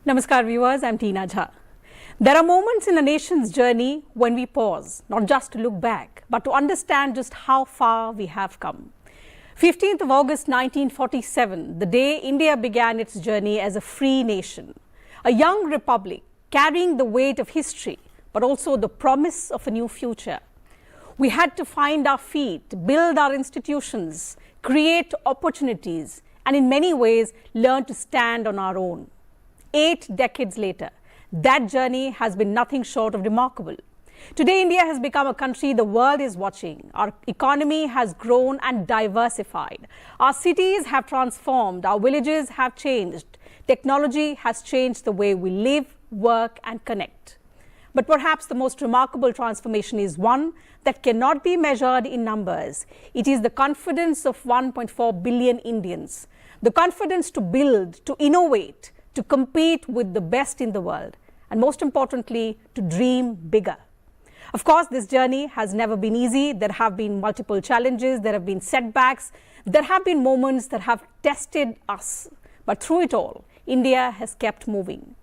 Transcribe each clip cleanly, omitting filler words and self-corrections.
Namaskar viewers, I'm Tina Jha. There are moments in a nation's journey when we pause, not just to look back, but to understand just how far we have come. 15th of August 1947, the day India began its journey as a free nation, a young republic carrying the weight of history, but also the promise of a new future. We had to find our feet, build our institutions, create opportunities, and in many ways learn to stand on our own. 8 decades later, that journey has been nothing short of remarkable. Today, India has become a country the world is watching. Our economy has grown and diversified. Our cities have transformed. Our villages have changed. Technology has changed the way we live, work, and connect. But perhaps the most remarkable transformation is one that cannot be measured in numbers. It is the confidence of 1.4 billion Indians, the confidence to build, to innovate, to compete with the best in the world, and most importantly, to dream bigger. Of course, this journey has never been easy. There have been multiple challenges, there have been setbacks, there have been moments that have tested us. But through it all, India has kept moving.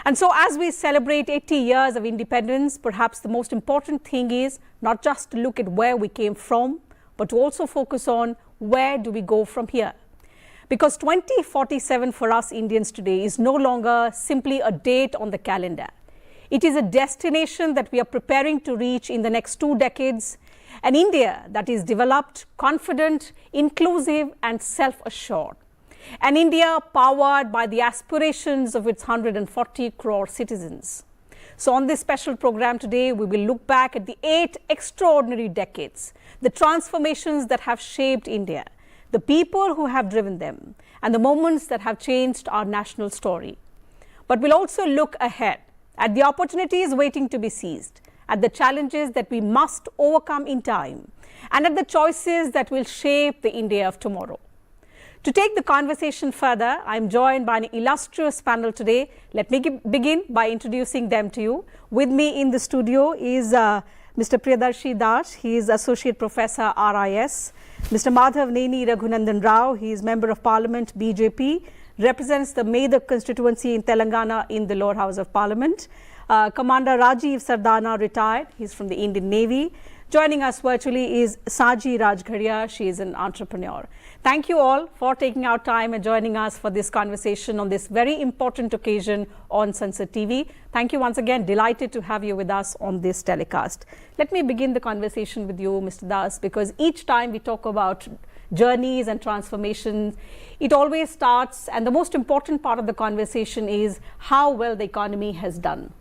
And so as we celebrate 80 years of independence, perhaps the most important thing is not just to look at where we came from, but to also focus on where do we go from here. Because 2047 for us Indians today is no longer simply a date on the calendar. It is a destination that we are preparing to reach in the next 2 decades, an India that is developed, confident, inclusive, and self-assured. An India powered by the aspirations of its 140 crore citizens. So on this special program today, we will look back at the 8 extraordinary decades, the transformations that have shaped India, the people who have driven them, and the moments that have changed our national story. But we'll also look ahead at the opportunities waiting to be seized, at the challenges that we must overcome in time, and at the choices that will shape the India of tomorrow. To take the conversation further, I'm joined by an illustrious panel today. Let me begin by introducing them to you. With me in the studio is Mr. Priyadarshi Das. He is Associate Professor, RIS. Mr. Madhav Neni Raghunandan Rao, he is Member of Parliament, BJP, represents the Medak constituency in Telangana in the lower house of Parliament. Commander Rajiv Sardana, retired, he's from the Indian Navy. Joining us virtually is Saji Rajgharia, she is an entrepreneur. Thank you all for taking out time and joining us for this conversation on this very important occasion on Sansad TV. Thank you once again, delighted to have you with us on this telecast. Let me begin the conversation with you, Mr. Das, because each time we talk about journeys and transformations, it always starts, and the most important part of the conversation is how well the economy has done.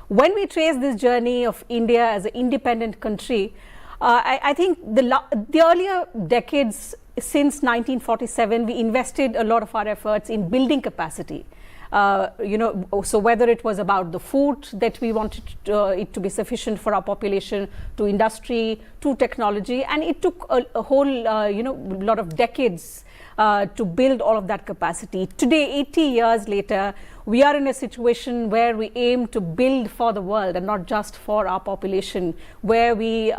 When we trace this journey of India as an independent country, I think the earlier decades since 1947, we invested a lot of our efforts in building capacity. So whether it was about the food that we wanted it to be sufficient for our population, to industry, to technology, and it took a whole lot of decades to build all of that capacity. Today, 80 years later, we are in a situation where we aim to build for the world and not just for our population, where we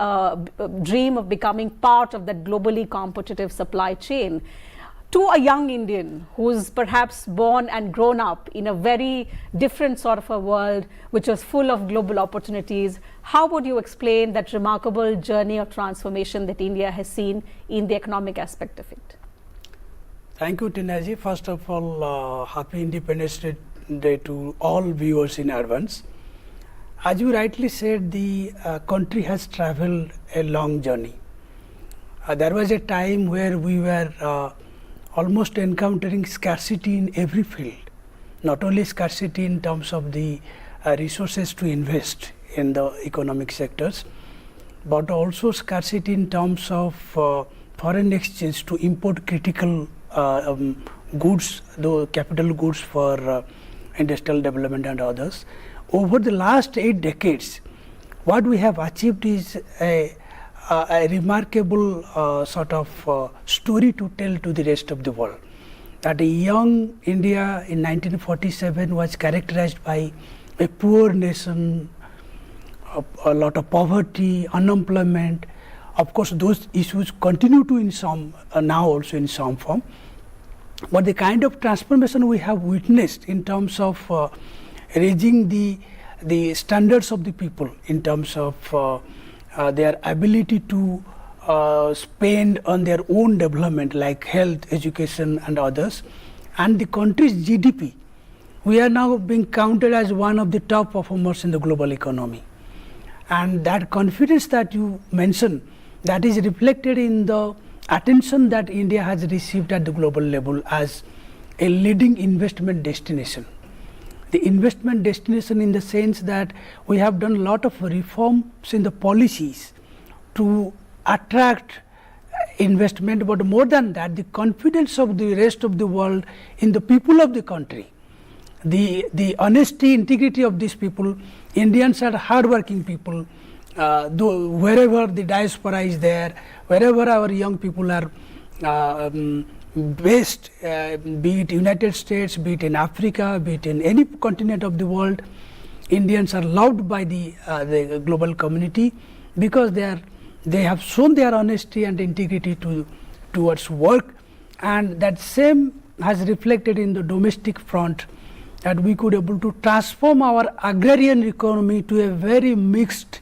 dream of becoming part of that globally competitive supply chain. To a young Indian who's perhaps born and grown up in a very different sort of a world, which was full of global opportunities, how would you explain that remarkable journey of transformation that India has seen in the economic aspect of it? Thank you, Tinaji. First of all, happy Independence Day to all viewers in advance. As you rightly said, the country has traveled a long journey. There was a time where we were almost encountering scarcity in every field, not only scarcity in terms of the resources to invest in the economic sectors, but also scarcity in terms of foreign exchange to import critical goods, though capital goods for industrial development and others. Over the last 8 decades, what we have achieved is a remarkable sort of story to tell to the rest of the world. That a young India in 1947 was characterized by a poor nation, a lot of poverty, unemployment. Of course, those issues continue to in some now also in some form. But the kind of transformation we have witnessed in terms of raising the standards of the people, in terms of their ability to spend on their own development like health, education and others, and the country's GDP, we are now being counted as one of the top performers in the global economy. And that confidence that you mentioned, that is reflected in the attention that India has received at the global level as a leading investment destination. The investment destination in the sense that we have done a lot of reforms in the policies to attract investment, but more than that, the confidence of the rest of the world in the people of the country, the honesty, integrity of these people. Indians are hardworking people. Wherever the diaspora is there, wherever our young people are based, be it United States, be it in Africa, be it in any continent of the world, Indians are loved by the global community because they have shown their honesty and integrity towards work, and that same has reflected in the domestic front, that we could able to transform our agrarian economy to a very mixed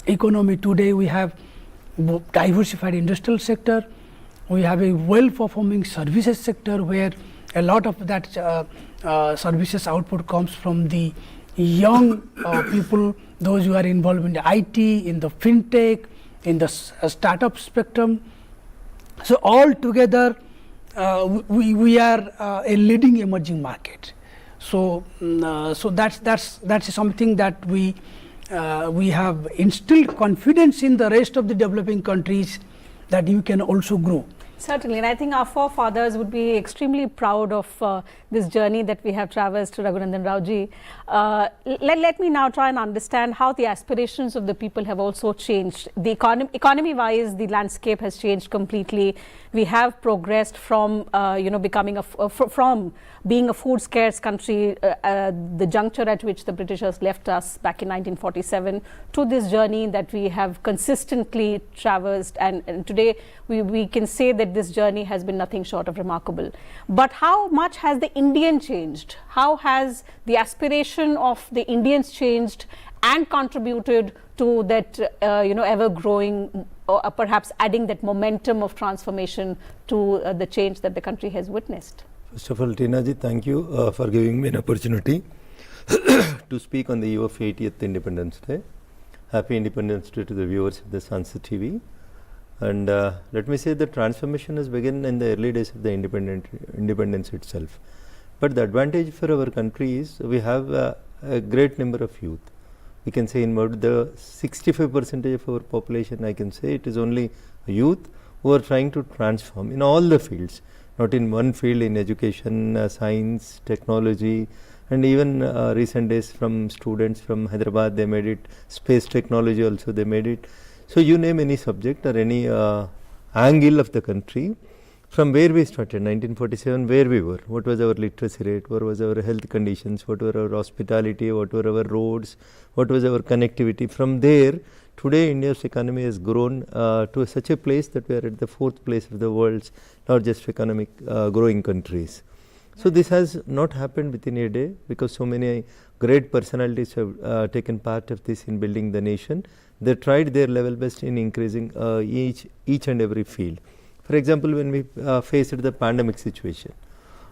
economy. Today we have diversified industrial sector, we have a well performing services sector where a lot of that services output comes from the young people, those who are involved in the IT, in the fintech, in the startup spectrum. So all together we are a leading emerging market. So that's something that we have instilled confidence in the rest of the developing countries that you can also grow. Certainly, and I think our forefathers would be extremely proud of this journey that we have traversed, Raghunandan Raoji. Let me now try and understand how the aspirations of the people have also changed. The economy-wise, the landscape has changed completely. We have progressed from becoming from being a food-scarce country, the juncture at which the Britishers left us back in 1947, to this journey that we have consistently traversed, and today we can say that this journey has been nothing short of remarkable. But how much has the Indian changed? How has the aspiration of the Indians changed and contributed to that ever-growing, or perhaps adding that momentum of transformation to the change that the country has witnessed? First of all, Tinaji, thank you for giving me an opportunity to speak on the eve of 80th Independence Day. Happy Independence Day to the viewers of the Sansad TV. And let me say the transformation has begun in the early days of the independence itself. But the advantage for our country is we have a great number of youth. We can say in about the 65% of our population, I can say it is only youth who are trying to transform in all the fields, not in one field, in education, science, technology, and even recent days from students from Hyderabad, they made it, space technology also they made it. So you name any subject or any angle of the country, from where we started, 1947, where we were, what was our literacy rate, what was our health conditions, what were our hospitality, what were our roads, what was our connectivity. From there, today India's economy has grown to such a place that we are at the 4th place of the world's largest economic growing countries. So this has not happened within a day, because so many great personalities have taken part of this in building the nation. They tried their level best in increasing each and every field. For example, when we faced the pandemic situation,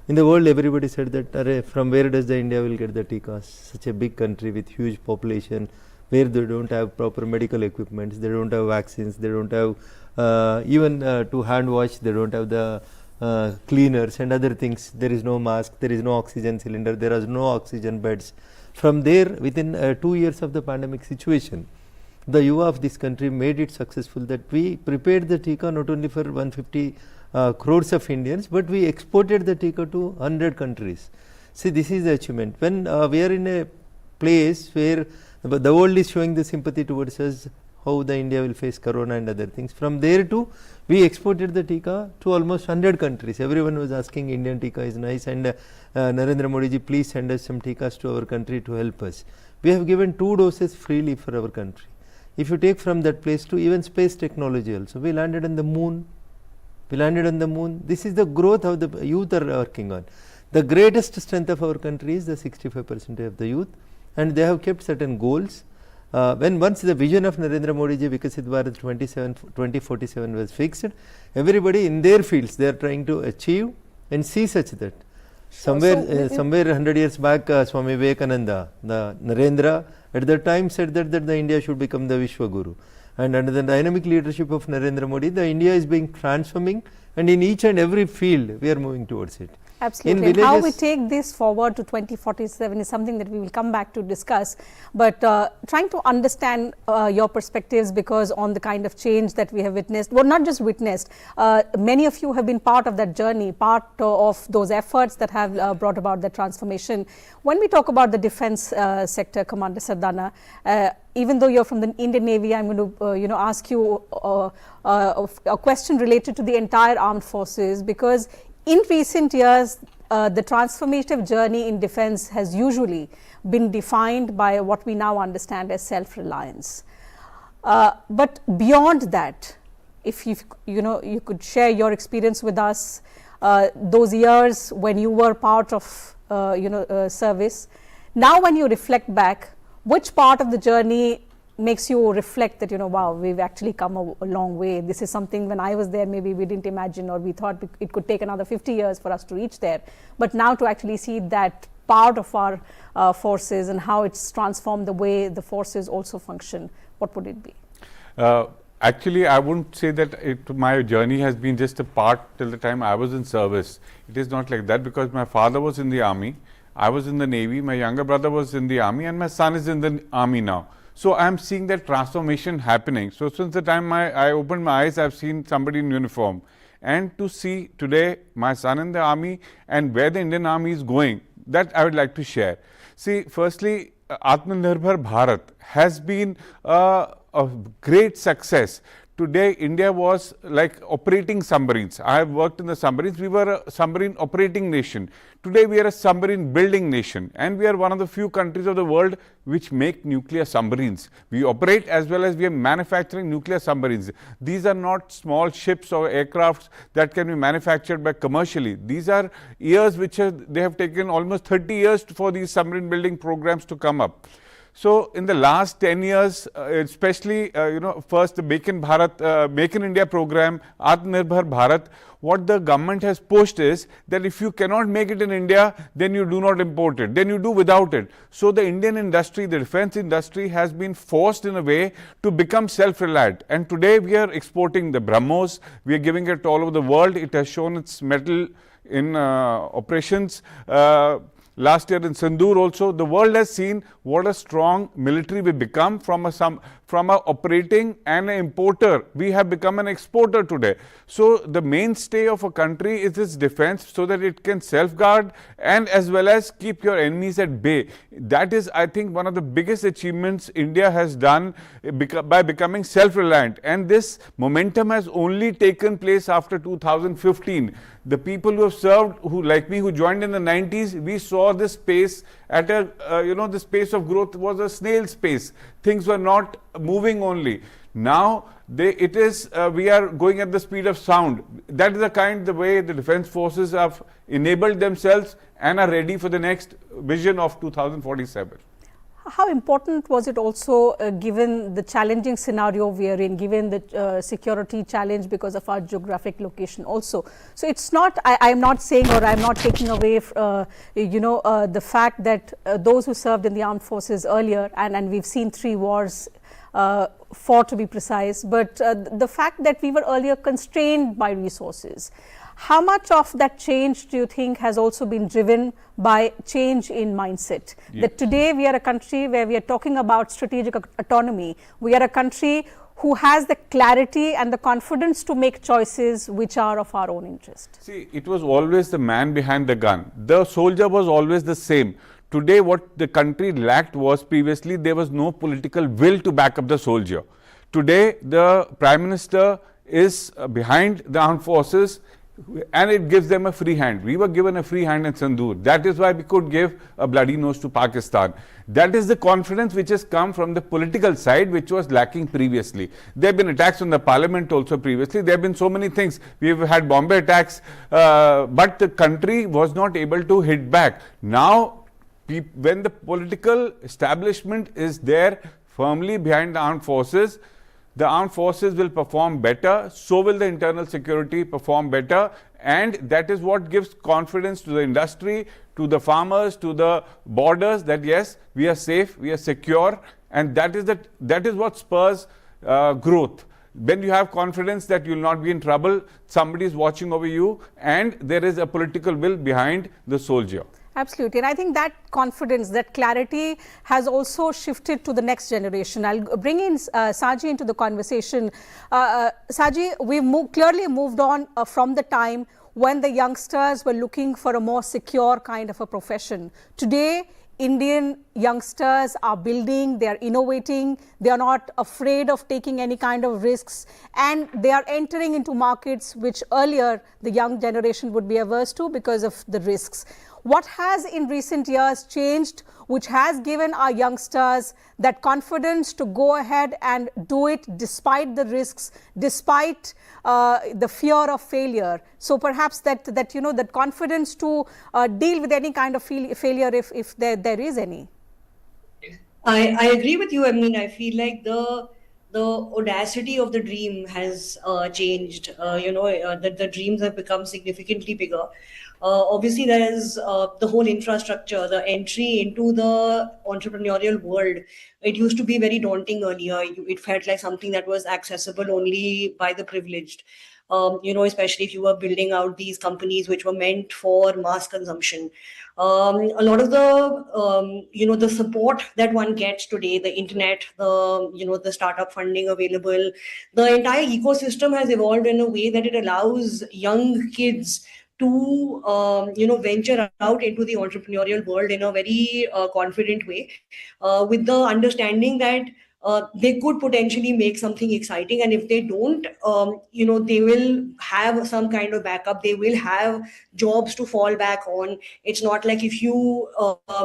in the world everybody said that from where does the India will get the tikas? Such a big country with huge population, where they don't have proper medical equipments, they don't have vaccines, they don't have even to hand wash, they don't have the cleaners and other things. There is no mask, there is no oxygen cylinder, there are no oxygen beds. From there, within 2 years of the pandemic situation, the yuva of this country made it successful that we prepared the tika not only for 150 crores of Indians, but we exported the tika to 100 countries. See, this is the achievement. When we are in a place where the world is showing the sympathy towards us, how the India will face corona and other things. From there to, we exported the tika to almost 100 countries. Everyone was asking Indian tika is nice, and Narendra Modi ji, please send us some tikas to our country to help us. We have given 2 doses freely for our country. If you take from that place to even space technology also, we landed on the moon We landed on the moon. This is the growth of the youth are working on. The greatest strength of our country is the 65% of the youth, and they have kept certain goals. When once the vision of Narendra Modi ji Vikasit Bharat 2047 was fixed, everybody in their fields they are trying to achieve and see such that. Somewhere 100 years back, Swami Vivekananda, the Narendra, at that time said that the India should become the Vishwa Guru. And under the dynamic leadership of Narendra Modi, the India is being transforming, and in each and every field we are moving towards it. Absolutely. And how we take this forward to 2047 is something that we will come back to discuss. But trying to understand your perspectives, because on the kind of change that we have witnessed, well, not just witnessed, many of you have been part of that journey, part of those efforts that have brought about the transformation. When we talk about the defense sector, Commander Sardana, even though you're from the Indian Navy, I'm going to ask you a question related to the entire armed forces, because in recent years, the transformative journey in defense has usually been defined by what we now understand as self-reliance. But beyond that, if you could share your experience with us, those years when you were part of service, now when you reflect back, which part of the journey makes you reflect that, wow, we've actually come a long way. This is something when I was there, maybe we didn't imagine, or we thought it could take another 50 years for us to reach there. But now to actually see that part of our forces and how it's transformed the way the forces also function, what would it be? Actually, I wouldn't say that my journey has been just a part till the time I was in service. It is not like that, because my father was in the army, I was in the Navy, my younger brother was in the army, and my son is in the army now. So I am seeing that transformation happening. So since the time I opened my eyes, I have seen somebody in uniform. And to see today my son in the army and where the Indian army is going, that I would like to share. See, firstly, Atmanirbhar Bharat has been a great success. Today, India was like operating submarines. I have worked in the submarines. We were a submarine operating nation. Today, we are a submarine building nation, and we are one of the few countries of the world which make nuclear submarines. We operate as well as we are manufacturing nuclear submarines. These are not small ships or aircrafts that can be manufactured by commercially. These are years which they have taken almost 30 years for these submarine building programs to come up. So in the last 10 years, especially, first the Make in India program, Atmanirbhar Bharat, what the government has pushed is that if you cannot make it in India, then you do not import it, then you do without it. So the Indian industry, the defense industry has been forced in a way to become self-reliant. And today we are exporting the BrahMos, we are giving it all over the world. It has shown its mettle in operations. Last year in Sindoor also, the world has seen what a strong military we become from a operating and an importer. We have become an exporter today. So the mainstay of a country is its defense, so that it can self-guard and as well as keep your enemies at bay. That is, I think, one of the biggest achievements India has done by becoming self-reliant. And this momentum has only taken place after 2015. The people who have served, like me, who joined in the 90s, we saw this pace at the space of growth was a snail's pace. Things were not moving only. Now, we are going at the speed of sound. That is the way the defense forces have enabled themselves and are ready for the next vision of 2047. How important was it also, given the challenging scenario we are in, given the security challenge because of our geographic location also? So it's not, I'm not saying, or I'm not taking away, the fact that those who served in the armed forces earlier, and we've seen 3 wars, 4 to be precise, but the fact that we were earlier constrained by resources. How much of that change do you think has also been driven by change in mindset? Yes. That today we are a country where we are talking about strategic autonomy. We are a country who has the clarity and the confidence to make choices which are of our own interest. See, it was always the man behind the gun. The soldier was always the same. Today, what the country lacked was previously there was no political will to back up the soldier. Today, the Prime Minister is behind the armed forces. and it gives them a free hand. We were given a free hand in Sandur. That is why we could give a bloody nose to Pakistan. That is the confidence which has come from the political side, which was lacking previously. There have been attacks on the parliament also previously. There have been so many things. We have had Bombay attacks, but the country was not able to hit back. Now, when the political establishment is there firmly behind the armed forces will perform better, so will the internal security perform better, and that is what gives confidence to the industry, to the farmers, to the borders, that yes, we are safe, we are secure, and that is what spurs growth. When you have confidence that you will not be in trouble, somebody is watching over you, and there is a political will behind the soldier. Absolutely, and I think that confidence, that clarity has also shifted to the next generation. I'll bring in Saji into the conversation. Saji, we've clearly moved on from the time when the youngsters were looking for a more secure kind of a profession. Today, Indian youngsters are building, they are innovating, they are not afraid of taking any kind of risks, and they are entering into markets which earlier the young generation would be averse to because of the risks. What has in recent years changed, which has given our youngsters that confidence to go ahead and do it despite the risks, despite the fear of failure? So perhaps that you know, that confidence to deal with any kind of failure if there is any. I agree with you. I mean, I feel like the audacity of the dream has changed. The dreams have become significantly bigger. Obviously, there is the whole infrastructure, the entry into the entrepreneurial world. It used to be very daunting earlier. It felt like something that was accessible only by the privileged. Especially if you were building out these companies which were meant for mass consumption. A lot of the support that one gets today, the internet, the startup funding available, the entire ecosystem has evolved in a way that it allows young kids to venture out into the entrepreneurial world in a very confident way, with the understanding that they could potentially make something exciting, and if they don't, they will have some kind of backup. They will have jobs to fall back on. It's not like if you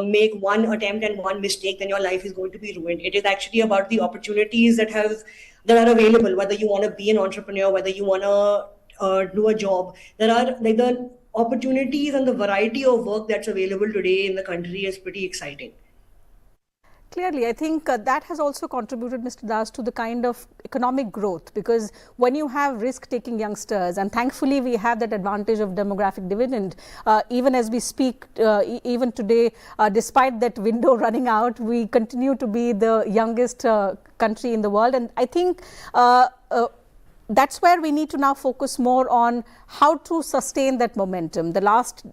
make one attempt and one mistake, then your life is going to be ruined. It is actually about the opportunities that are available, whether you want to be an entrepreneur, whether you want to do a job. There are like the opportunities and the variety of work that's available today in the country is pretty exciting. Clearly, I think that has also contributed, Mr. Das, to the kind of economic growth, because when you have risk-taking youngsters, and thankfully we have that advantage of demographic dividend, even as we speak, even today, despite that window running out, we continue to be the youngest country in the world. And I think that's where we need to now focus more on how to sustain that momentum. The last,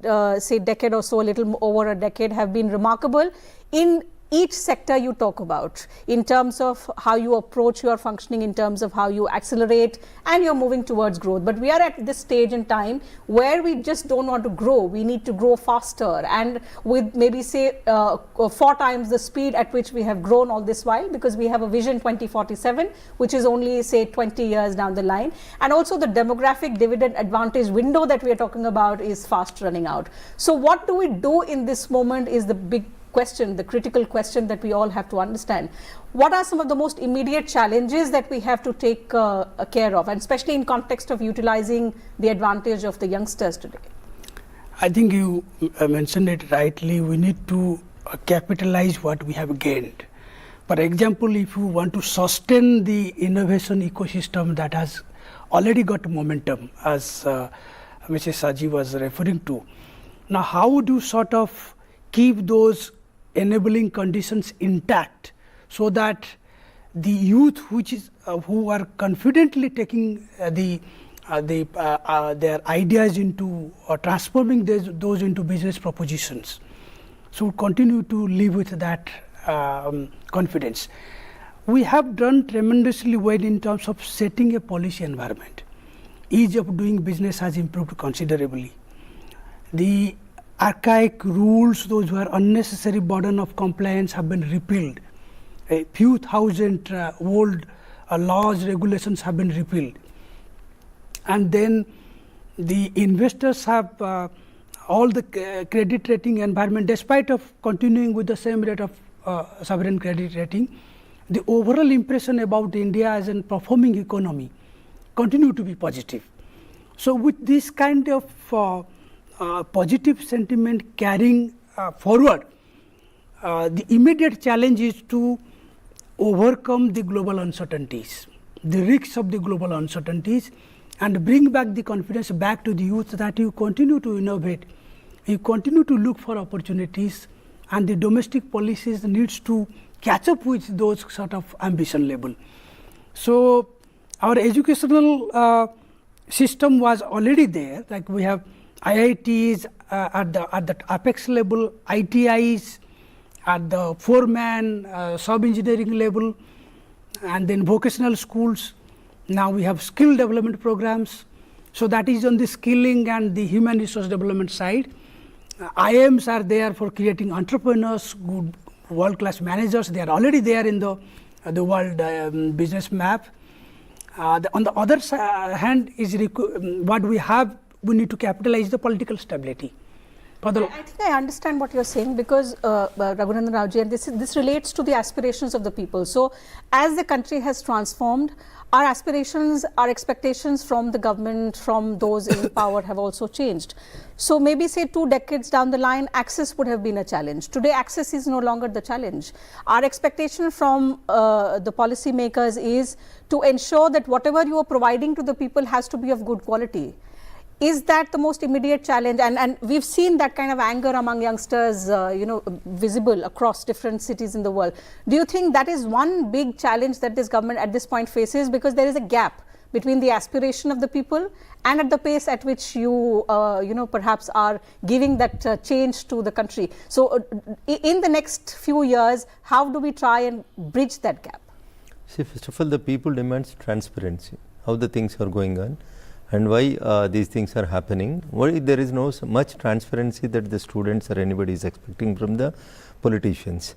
say, decade or so, a little over a decade, have been remarkable in each sector you talk about, in terms of how you approach your functioning, in terms of how you accelerate, and you're moving towards growth. But we are at this stage in time where we just don't want to grow. We need to grow faster, and with maybe say 4 times the speed at which we have grown all this while, because we have a vision 2047, which is only say 20 years down the line. And also the demographic dividend advantage window that we are talking about is fast running out. So what do we do in this moment is the big question, the critical question that we all have to understand. What are some of the most immediate challenges that we have to take care of, and especially in context of utilizing the advantage of the youngsters today? I think you mentioned it rightly. We need to capitalize what we have gained. For example, if you want to sustain the innovation ecosystem that has already got momentum, as Mrs. Saji was referring to, now how would you sort of keep those enabling conditions intact so that the youth who are confidently taking their ideas into or transforming those into business propositions should continue to live with that confidence. We have done tremendously well in terms of setting a policy environment. Ease of doing business has improved considerably. The archaic rules, those who are unnecessary burden of compliance, have been repealed. A few thousand old laws, regulations have been repealed. And then the investors have all the credit rating environment, despite of continuing with the same rate of sovereign credit rating, the overall impression about India as a performing economy continue to be positive. So with this kind of positive sentiment carrying forward, the immediate challenge is to overcome the global uncertainties, the risks of the global uncertainties, and bring back the confidence back to the youth that you continue to innovate, you continue to look for opportunities, and the domestic policies needs to catch up with those sort of ambition level. So our educational system was already there, like we have IITs at the apex level, ITIs at the foreman, sub-engineering level, and then vocational schools. Now we have skill development programs. So that is on the skilling and the human resource development side. IIMs are there for creating entrepreneurs, good world-class managers. They are already there in the world business map. On the other hand, is what we have, we need to capitalize the political stability. I think I understand what you're saying, because Raghunandan Raoji, and this relates to the aspirations of the people. So as the country has transformed, our aspirations, our expectations from the government, from those in power have also changed. So maybe say 2 decades down the line, access would have been a challenge. Today, access is no longer the challenge. Our expectation from the policy makers is to ensure that whatever you are providing to the people has to be of good quality. Is that the most immediate challenge? And we've seen that kind of anger among youngsters, visible across different cities in the world. Do you think that is one big challenge that this government at this point faces? Because there is a gap between the aspiration of the people and at the pace at which you, perhaps are giving that change to the country. So in the next few years, how do we try and bridge that gap? See, first of all, the people demands transparency, how the things are going on, and why these things are happening. Why there is no much transparency that the students or anybody is expecting from the politicians.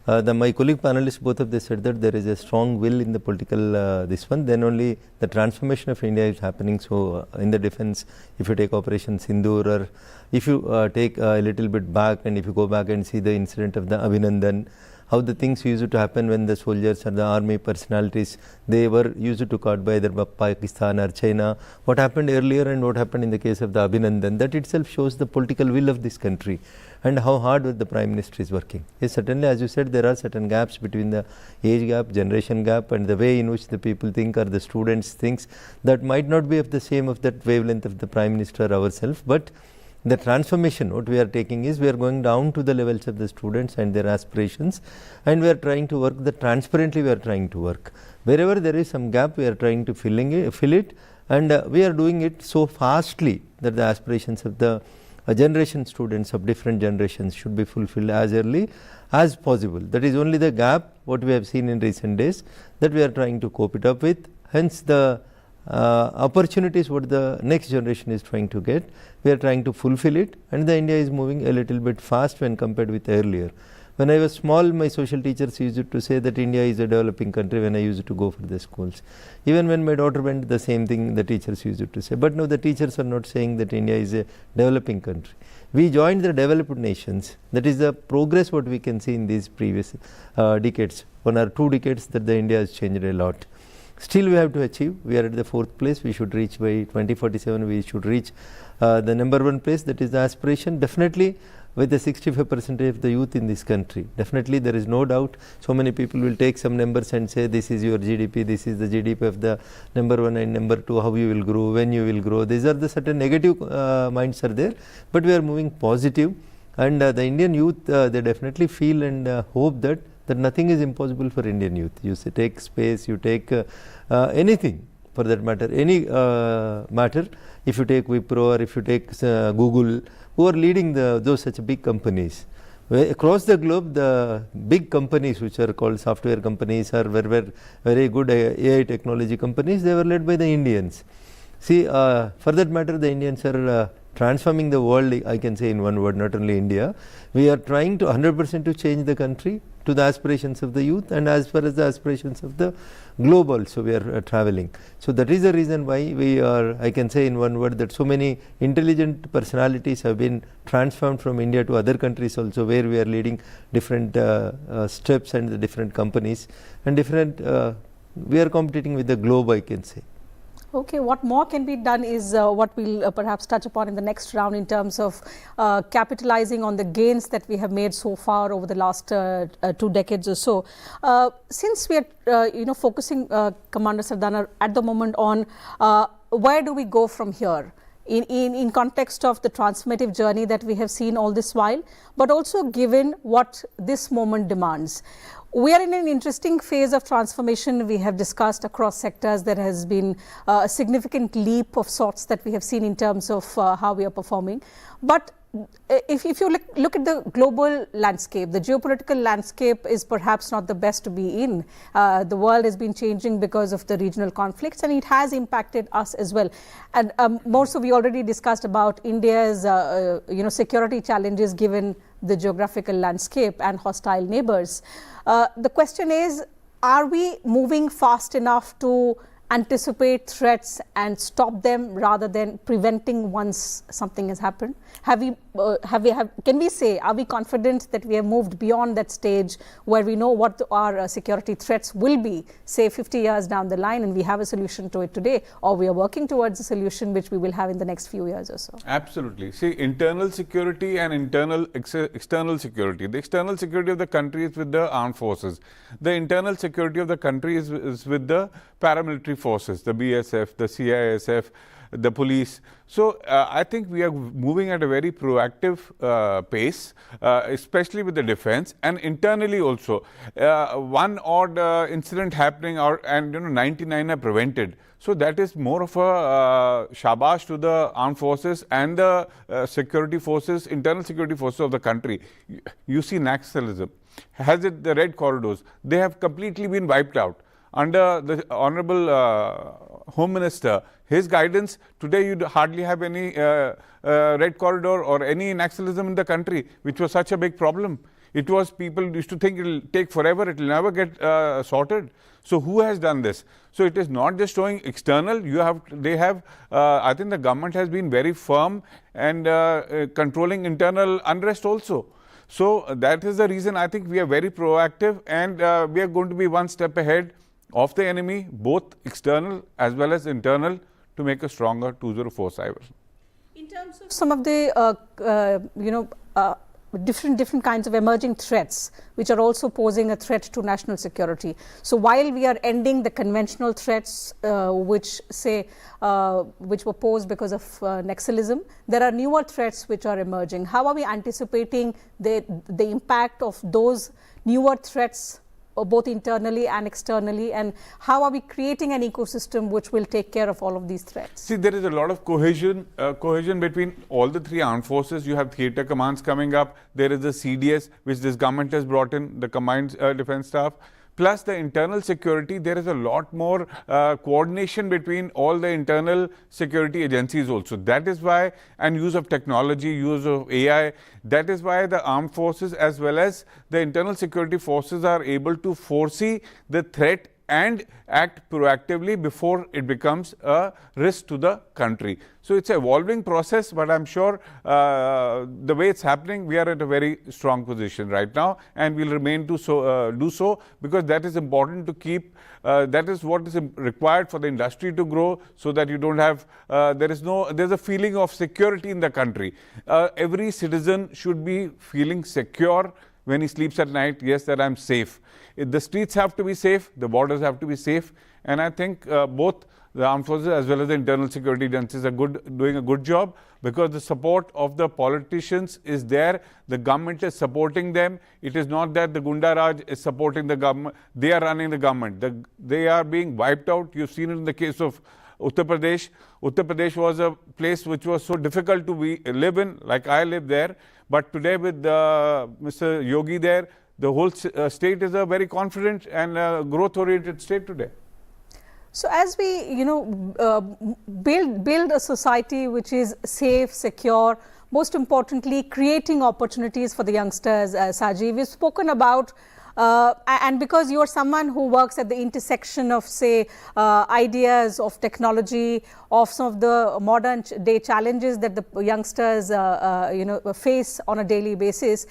My colleague panelists, both of them said that there is a strong will in the political this one, then only the transformation of India is happening. So in the defense, if you take Operation Sindoor, or if you take a little bit back, and if you go back and see the incident of the Abhinandan, how the things used to happen when the soldiers or the army personalities, they were used to caught by either Pakistan or China. What happened earlier and what happened in the case of the Abhinandan, that itself shows the political will of this country and how hard the Prime Minister is working. Yes, certainly, as you said, there are certain gaps between the age gap, generation gap, and the way in which the people think or the students thinks that might not be of the same of that wavelength of the Prime Minister ourselves. But the transformation what we are taking is we are going down to the levels of the students and their aspirations, and we are trying to work the transparently. We are trying to work wherever there is some gap, we are trying to fill it, and we are doing it so fastly that the aspirations of the generation students of different generations should be fulfilled as early as possible. That is only the gap what we have seen in recent days that we are trying to cope it up with. Hence the opportunities what the next generation is trying to get, we are trying to fulfill it, and the India is moving a little bit fast when compared with earlier. When I was small, my social teachers used to say that India is a developing country when I used to go for the schools. Even when my daughter went, the same thing the teachers used to say. But now the teachers are not saying that India is a developing country. We joined the developed nations. That is the progress what we can see in these previous decades. 1 or 2 decades that the India has changed a lot. Still we have to achieve. We are at the 4th place. We should reach by 2047. We should reach the number 1 place. That is the aspiration. Definitely with the 65% of the youth in this country. Definitely there is no doubt. So many people will take some numbers and say this is your GDP, this is the GDP of the number 1 and number 2, how you will grow, when you will grow. These are the certain negative minds are there. But we are moving positive, and the Indian youth they definitely feel and hope that nothing is impossible for Indian youth. You say take space, you take anything for that matter, any matter. If you take Wipro or if you take Google, who are leading those such big companies. Across the globe, the big companies which are called software companies or were very good AI technology companies, they were led by the Indians. See, for that matter, the Indians are transforming the world, I can say in one word, not only India. We are trying to 100% to change the country. to the aspirations of the youth, and as far as the aspirations of the globe also we are traveling. So that is the reason why we are, I can say in one word, that so many intelligent personalities have been transformed from India to other countries also, where we are leading different steps and the different companies and different, we are competing with the globe, I can say. Okay, what more can be done is what we'll perhaps touch upon in the next round in terms of capitalizing on the gains that we have made so far over the last 2 decades or so. Since we are, focusing, Commander Sardana, at the moment on where do we go from here? In context of the transformative journey that we have seen all this while, but also given what this moment demands. We are in an interesting phase of transformation. We have discussed across sectors. There has been a significant leap of sorts that we have seen in terms of how we are performing. But if you look at the global landscape, the geopolitical landscape is perhaps not the best to be in. The world has been changing because of the regional conflicts, and it has impacted us as well. And more so, we already discussed about India's security challenges given the geographical landscape and hostile neighbors. The question is, are we moving fast enough to anticipate threats and stop them rather than preventing once something has happened? Can we say, are we confident that we have moved beyond that stage where we know what our security threats will be, say 50 years down the line, and we have a solution to it today, or we are working towards a solution which we will have in the next few years or so? Absolutely. See, internal security and external security. The external security of the country is with the armed forces. The internal security of the country is with the paramilitary forces, the BSF, the CISF, the police. So I think we are moving at a very proactive pace, especially with the defense, and internally also. One odd incident happening, and 99 are prevented. So that is more of a shabash to the armed forces and the security forces, internal security forces of the country. You see Naxalism, has it the red corridors? They have completely been wiped out. Under the Honorable Home Minister, his guidance, today you hardly have any red corridor or any Naxalism in the country, which was such a big problem. It was, people used to think it will take forever, it will never get sorted. So who has done this? So it is not just showing external, I think the government has been very firm and controlling internal unrest also. So that is the reason I think we are very proactive, and we are going to be one step ahead of the enemy, both external as well as internal, to make a stronger 2047. In terms of some of the different kinds of emerging threats which are also posing a threat to national security. So while we are ending the conventional threats which were posed because of Naxalism, there are newer threats which are emerging. How are we anticipating the impact of those newer threats both internally and externally, and how are we creating an ecosystem which will take care of all of these threats? See, there is a lot of cohesion between all the three armed forces. You have theatre commands coming up. There is the CDS, which this government has brought in, the Combined Defence Staff. Plus the internal security, there is a lot more coordination between all the internal security agencies also. That is why, and use of technology, use of AI, that is why the armed forces as well as the internal security forces are able to foresee the threat and act proactively before it becomes a risk to the country. So it's an evolving process, but I'm sure the way it's happening, we are at a very strong position right now, and we'll remain to do so, because that is important to keep. That is what is required for the industry to grow, so that you don't have, there's a feeling of security in the country. Every citizen should be feeling secure when he sleeps at night, yes, that I'm safe. The streets have to be safe, the borders have to be safe, and I think both the armed forces as well as the internal security agencies are doing a good job, because the support of the politicians is there. The government is supporting them. It is not that the Gunda Raj is supporting the government. They are running the government. They are being wiped out. You've seen it in the case of Uttar Pradesh. Uttar Pradesh was a place which was so difficult to live in, like I live there. But today with Mr. Yogi there, the whole state is a very confident and growth-oriented state today. So as we, build a society which is safe, secure, most importantly, creating opportunities for the youngsters, Saji, we've spoken about And because you are someone who works at the intersection of, say, ideas of technology, of some of the modern day challenges that the youngsters face on a daily basis,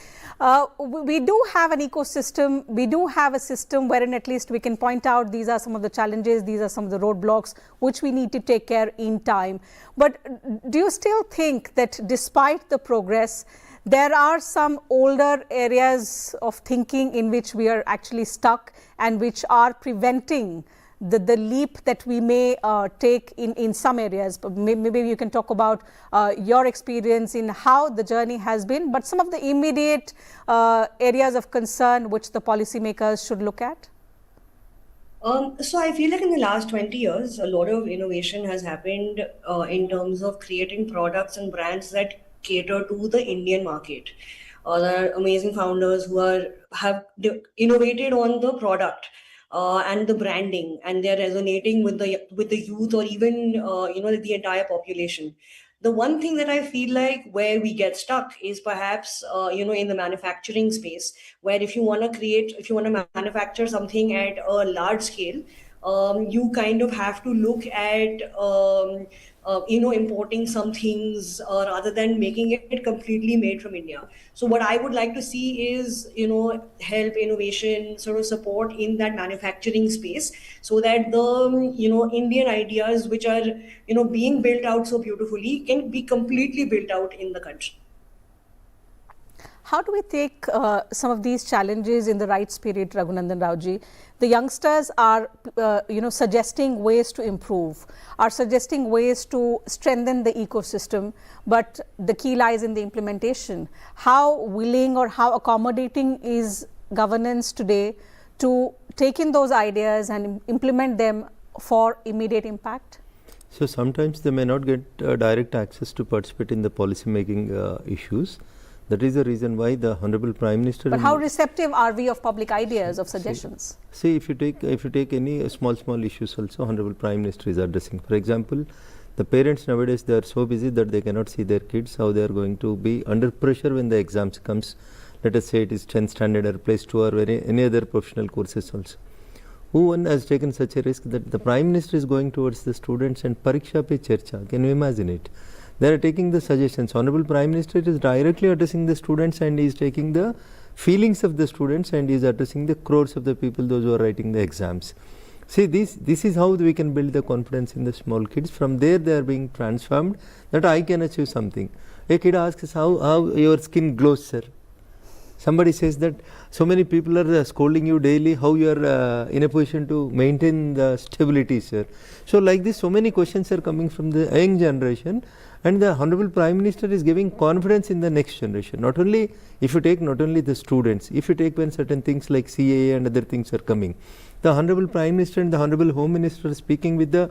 we do have an ecosystem, we do have a system wherein at least we can point out these are some of the challenges, these are some of the roadblocks which we need to take care in time. But do you still think that despite the progress, there are some older areas of thinking in which we are actually stuck and which are preventing the leap that we may take in some areas? Maybe you can talk about your experience in how the journey has been, but some of the immediate areas of concern which the policymakers should look at? So I feel like in the last 20 years, a lot of innovation has happened in terms of creating products and brands that cater to the Indian market. There are amazing founders who have innovated on the product and the branding, and they're resonating with the youth, or even the entire population. The one thing that I feel like where we get stuck is perhaps in the manufacturing space, where if you want to manufacture something at a large scale, you kind of have to look at importing some things rather than making it completely made from India. So what I would like to see is help innovation sort of support in that manufacturing space, so that the Indian ideas which are being built out so beautifully can be completely built out in the country. How do we take some of these challenges in the right spirit, Raghunandan Raoji? The youngsters are, suggesting ways to improve, are suggesting ways to strengthen the ecosystem, but the key lies in the implementation. How willing or how accommodating is governance today to take in those ideas and implement them for immediate impact? So sometimes they may not get direct access to participate in the policy making issues. That is the reason why the Honorable Prime Minister. But how receptive are we of public ideas, of suggestions? See, if you take any small issues also, Honorable Prime Minister is addressing. For example, the parents nowadays, they are so busy that they cannot see their kids, how they are going to be under pressure when the exams comes. Let us say it is 10th standard or plus 2 or any other professional courses also. Who one has taken such a risk that the Prime Minister is going towards the students and Pariksha Pe Charcha? Can you imagine it? They are taking the suggestions. Honorable Prime Minister is directly addressing the students, and he is taking the feelings of the students, and he is addressing the crores of the people, those who are writing the exams. See, this is how we can build the confidence in the small kids. From there they are being transformed that I can achieve something. A kid asks how your skin glows, sir. Somebody says that so many people are scolding you daily, how you are in a position to maintain the stability, sir. So like this, so many questions are coming from the young generation, and the Honorable Prime Minister is giving confidence in the next generation. Not only the students, if you take when certain things like CAA and other things are coming, the Honorable Prime Minister and the Honorable Home Minister are speaking with the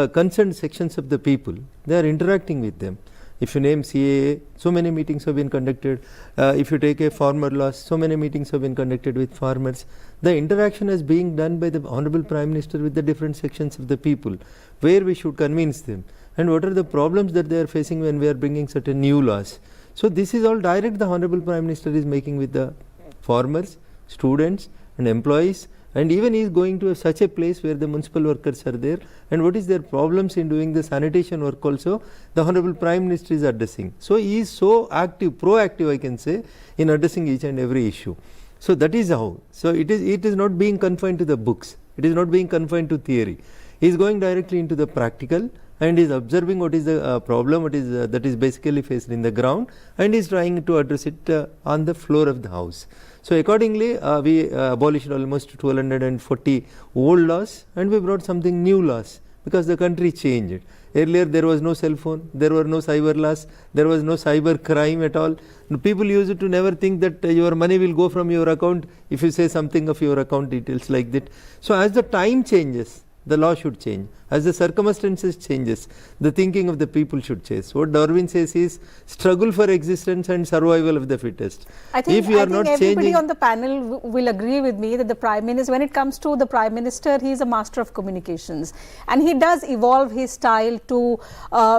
concerned sections of the people. They are interacting with them. If you name CAA, so many meetings have been conducted. If you take a farmer laws, so many meetings have been conducted with farmers. The interaction is being done by the Honorable Prime Minister with the different sections of the people, where we should convince them, and what are the problems that they are facing when we are bringing certain new laws. So this is all direct the Honorable Prime Minister is making with the farmers, students and employees, and even he is going to such a place where the municipal workers are there, and what is their problems in doing the sanitation work also, the Honorable Prime Minister is addressing. So he is so active, proactive I can say, in addressing each and every issue. So that is how. So it is not being confined to the books, it is not being confined to theory. He is going directly into the practical, and is observing what is the problem, what is that is basically faced in the ground, and is trying to address it on the floor of the house. So accordingly, we abolished almost 1240 old laws, and we brought something new laws, because the country changed. Earlier there was no cell phone, there were no cyber laws, there was no cyber crime at all. People used to never think that your money will go from your account if you say something of your account details like that. So as the time changes, the law should change. As the circumstances changes, the thinking of the people should change. What Darwin says is struggle for existence and survival of the fittest. I think, if you are not everybody changing, on the panel will agree with me that the Prime Minister, when it comes to the Prime Minister, he is a master of communications, and he does evolve his style to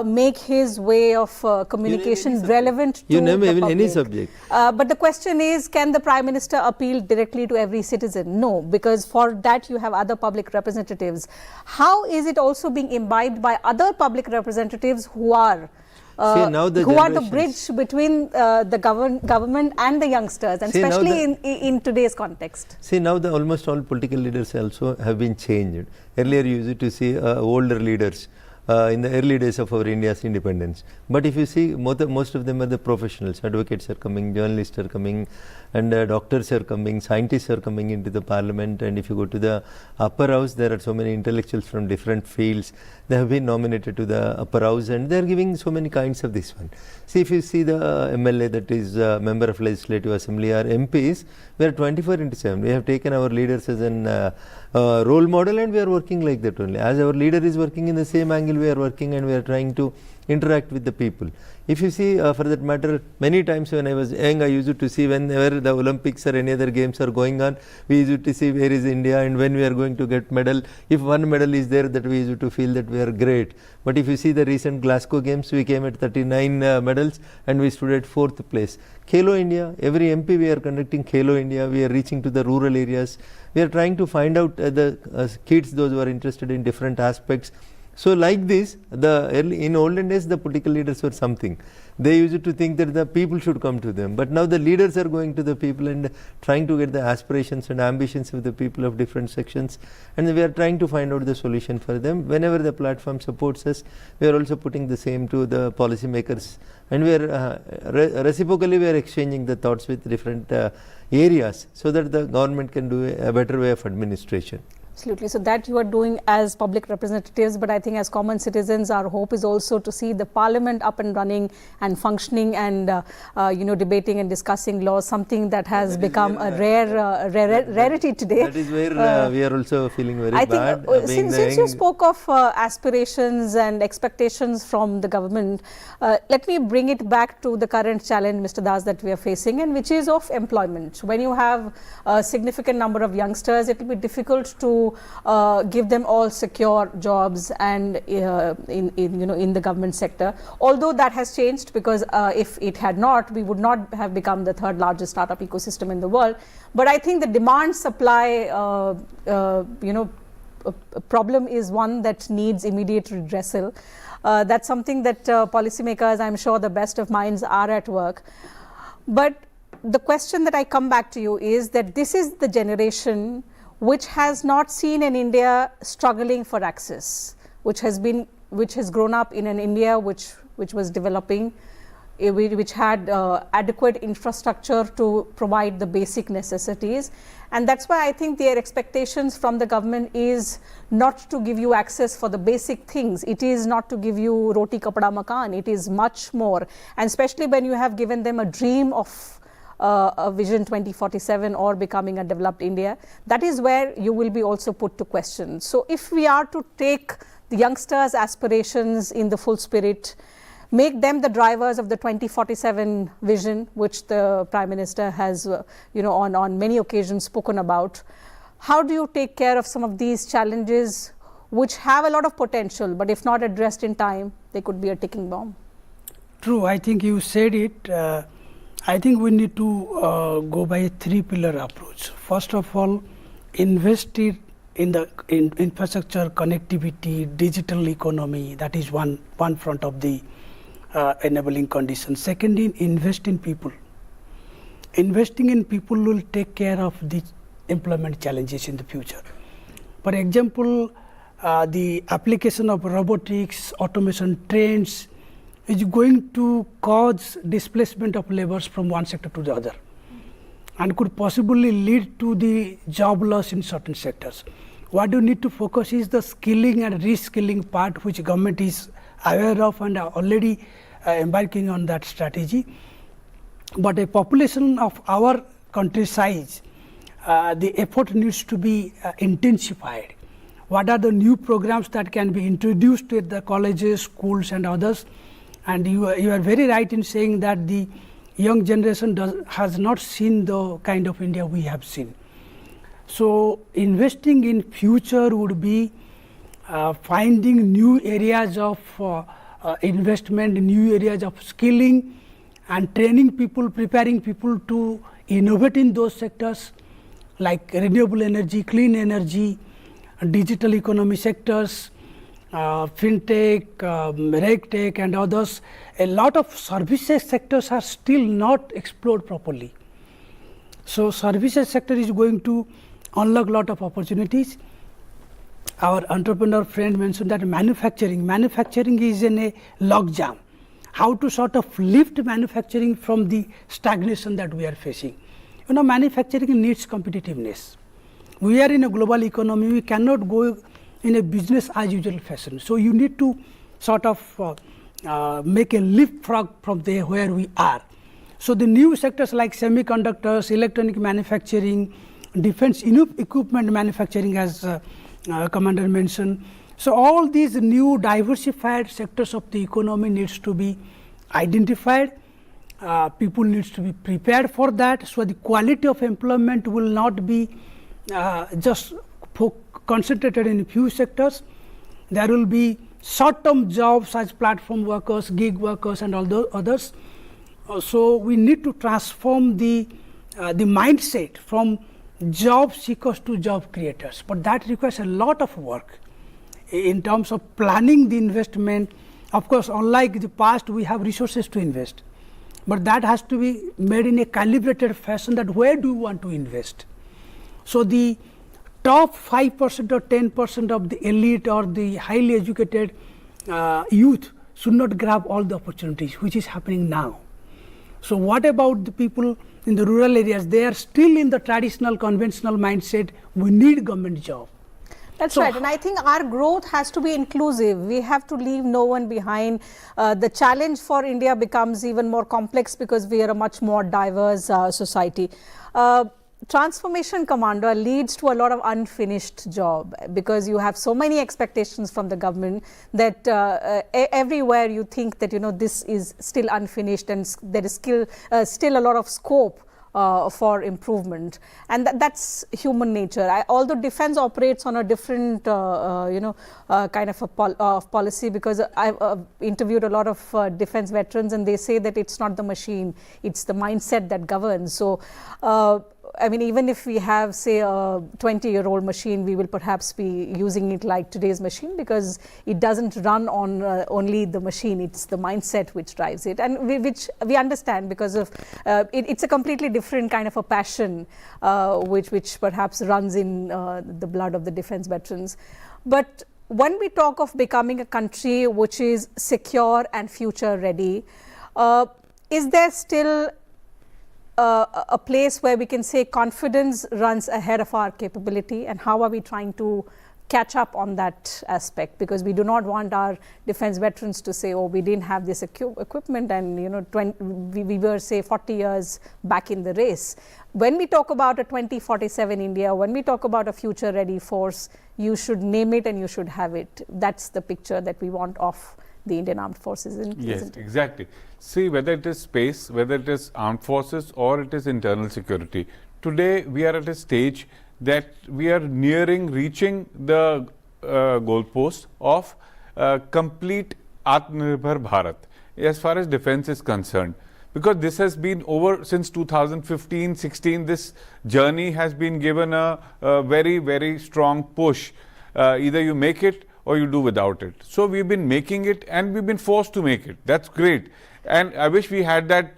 make his way of communication relevant to the public. Any subject. But the question is, can the Prime Minister appeal directly to every citizen? No, because for that you have other public representatives. How is it also being imbibed by other public representatives who are the bridge between the government and the youngsters, and especially in today's context? See, now almost all political leaders also have been changed. Earlier you used to see older leaders in the early days of our India's independence. But if you see, most of them are the professionals. Advocates are coming, journalists are coming, and doctors are coming, scientists are coming into the parliament. And if you go to the upper house, there are so many intellectuals from different fields. They have been nominated to the upper house, and they are giving so many kinds of this one. See, if you see the MLA, that is member of Legislative Assembly, or MPs, we are 24/7. We have taken our leaders as an role model, and we are working like that only. As our leader is working in the same angle, we are working, and we are trying to interact with the people. If you see, for that matter, many times when I was young, I used to see whenever the Olympics or any other games are going on, we used to see where is India and when we are going to get medal. If one medal is there, that we used to feel that we are great. But if you see the recent Glasgow games, we came at 39 medals and we stood at 4th place. Khelo India, every MP we are conducting Khelo India, we are reaching to the rural areas. We are trying to find out the kids, those who are interested in different aspects. So like this, in olden days, the political leaders were something. They used to think that the people should come to them. But now the leaders are going to the people and trying to get the aspirations and ambitions of the people of different sections. And we are trying to find out the solution for them. Whenever the platform supports us, we are also putting the same to the policymakers. And we are reciprocally, we are exchanging the thoughts with different areas so that the government can do a better way of administration. Absolutely. So that you are doing as public representatives, but I think as common citizens, our hope is also to see the parliament up and running and functioning and debating and discussing laws, something that has become a rarity today. That is where we are also feeling very bad. Since you spoke of aspirations and expectations from the government, let me bring it back to the current challenge, Mr. Das, that we are facing, and which is of employment. When you have a significant number of youngsters, it will be difficult to give them all secure jobs and in the government sector. Although that has changed, because if it had not, we would not have become the third largest startup ecosystem in the world. But I think the demand supply problem is one that needs immediate redressal. That's something that policymakers, I'm sure the best of minds, are at work. But the question that I come back to you is that this is the generation which has not seen an India struggling for access, which has grown up in an India which was developing, which had adequate infrastructure to provide the basic necessities. And that's why I think their expectations from the government is not to give you access for the basic things. It is not to give you roti kapda makan. It is much more. And especially when you have given them a dream of a Vision 2047 or becoming a developed India, that is where you will be also put to question. So if we are to take the youngsters' aspirations in the full spirit, make them the drivers of the 2047 vision, which the Prime Minister has on many occasions spoken about, how do you take care of some of these challenges which have a lot of potential, but if not addressed in time, they could be a ticking bomb? True, I think you said it. I think we need to go by a 3-pillar approach. First of all, invest in the infrastructure, connectivity, digital economy. That is one front of the enabling condition. Secondly, invest in people. Investing in people will take care of the employment challenges in the future. For example, the application of robotics, automation trends is going to cause displacement of laborers from one sector to the other, and could possibly lead to the job loss in certain sectors. What you need to focus is the skilling and reskilling part, which government is aware of and are already embarking on that strategy. But a population of our country size, the effort needs to be intensified. what are the new programs that can be introduced at the colleges, schools and others. And you are very right in saying that the young generation has not seen the kind of India we have seen. So, investing in future would be finding new areas of investment, new areas of skilling and training people, preparing people to innovate in those sectors like renewable energy, clean energy, digital economy sectors, fintech, regtech and others. A lot of services sectors are still not explored properly. So, services sector is going to unlock lot of opportunities. Our entrepreneur friend mentioned that manufacturing is in a logjam. How to sort of lift manufacturing from the stagnation that we are facing. You know, manufacturing needs competitiveness. We are in a global economy, we cannot go in a business as usual fashion. So, you need to sort of make a leapfrog from there where we are. So, the new sectors like semiconductors, electronic manufacturing, defense equipment manufacturing as Commander mentioned. So, all these new diversified sectors of the economy needs to be identified, people needs to be prepared for that. So, the quality of employment will not be just concentrated in few sectors. There will be short term jobs as platform workers, gig workers and all those others. So, we need to transform the mindset from job seekers to job creators, but that requires a lot of work in terms of planning the investment. Of course, unlike the past, we have resources to invest, but that has to be made in a calibrated fashion that where do you want to invest. So, the top 5% or 10% of the elite or the highly educated youth should not grab all the opportunities, which is happening now. So, what about the people in the rural areas? They are still in the traditional conventional mindset, we need government job. That's right, and I think our growth has to be inclusive. We have to leave no one behind. The challenge for India becomes even more complex because we are a much more diverse society. Transformation, Commander, leads to a lot of unfinished job because you have so many expectations from the government that everywhere you think that this is still unfinished and there is still a lot of scope for improvement, and that's human nature. Although defense operates on a different kind of policy, because I've interviewed a lot of defense veterans and they say that it's not the machine, it's the mindset that governs. So I mean, even if we have, say, a 20-year-old machine, we will perhaps be using it like today's machine because it doesn't run on only the machine, it's the mindset which drives it, and which we understand because of it's a completely different kind of a passion which perhaps runs in the blood of the defense veterans. But when we talk of becoming a country which is secure and future ready, is there still a place where we can say confidence runs ahead of our capability, and how are we trying to catch up on that aspect? Because we do not want our defense veterans to say, oh, we didn't have this equipment and we were, say, 40 years back in the race. When we talk about a 2047 India, when we talk about a future ready force, you should name it and you should have it. That's the picture that we want of the Indian Armed Forces. Yes, exactly. See, whether it is space, whether it is armed forces or it is internal security, today we are at a stage that we are reaching the goalpost of complete Atmanirbhar Bharat as far as defense is concerned. Because this has been over since 2015-16, this journey has been given a very, very strong push. Either you make it or you do without it. So, we have been making it and we have been forced to make it. That's great. And I wish we had that.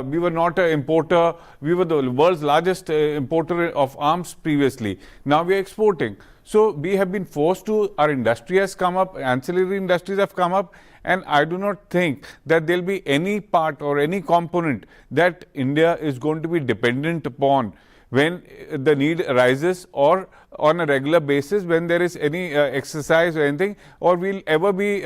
We were not an importer. We were the world's largest importer of arms previously. Now we are exporting. So, we have been forced to, our industry has come up, ancillary industries have come up, and I do not think that there will be any part or any component that India is going to be dependent upon when the need arises or on a regular basis when there is any exercise or anything, or we'll ever be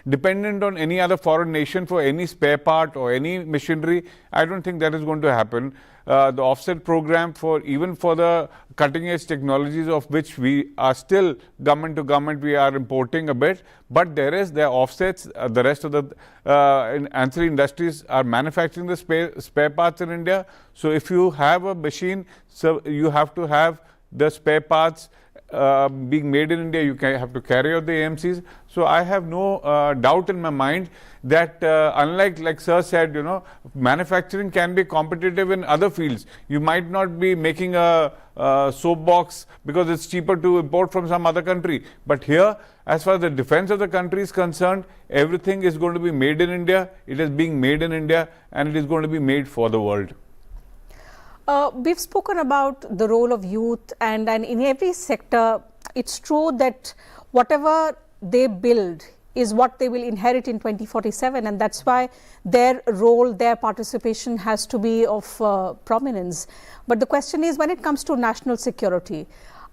dependent on any other foreign nation for any spare part or any machinery. I don't think that is going to happen. the offset program for even for the cutting edge technologies of which we are still government to government we are importing a bit, but there are offsets. The rest of the ancillary industries are manufacturing the spare parts in India. So if you have a machine, so you have to have the spare parts being made in India, you have to carry out the AMCs. So I have no doubt in my mind that unlike, like Sir said, manufacturing can be competitive in other fields. You might not be making a soap box because it's cheaper to import from some other country. But here, as far as the defense of the country is concerned, everything is going to be made in India. It is being made in India and it is going to be made for the world. We've spoken about the role of youth, and in every sector, it's true that whatever they build is what they will inherit in 2047, and that's why their role, their participation has to be of prominence. But the question is, when it comes to national security,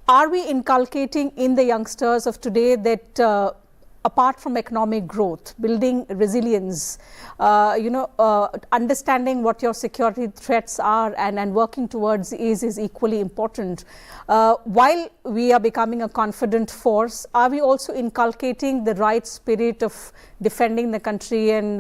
are we inculcating in the youngsters of today that apart from economic growth, building resilience, understanding what your security threats are and working towards is equally important. While we are becoming a confident force, are we also inculcating the right spirit of defending the country and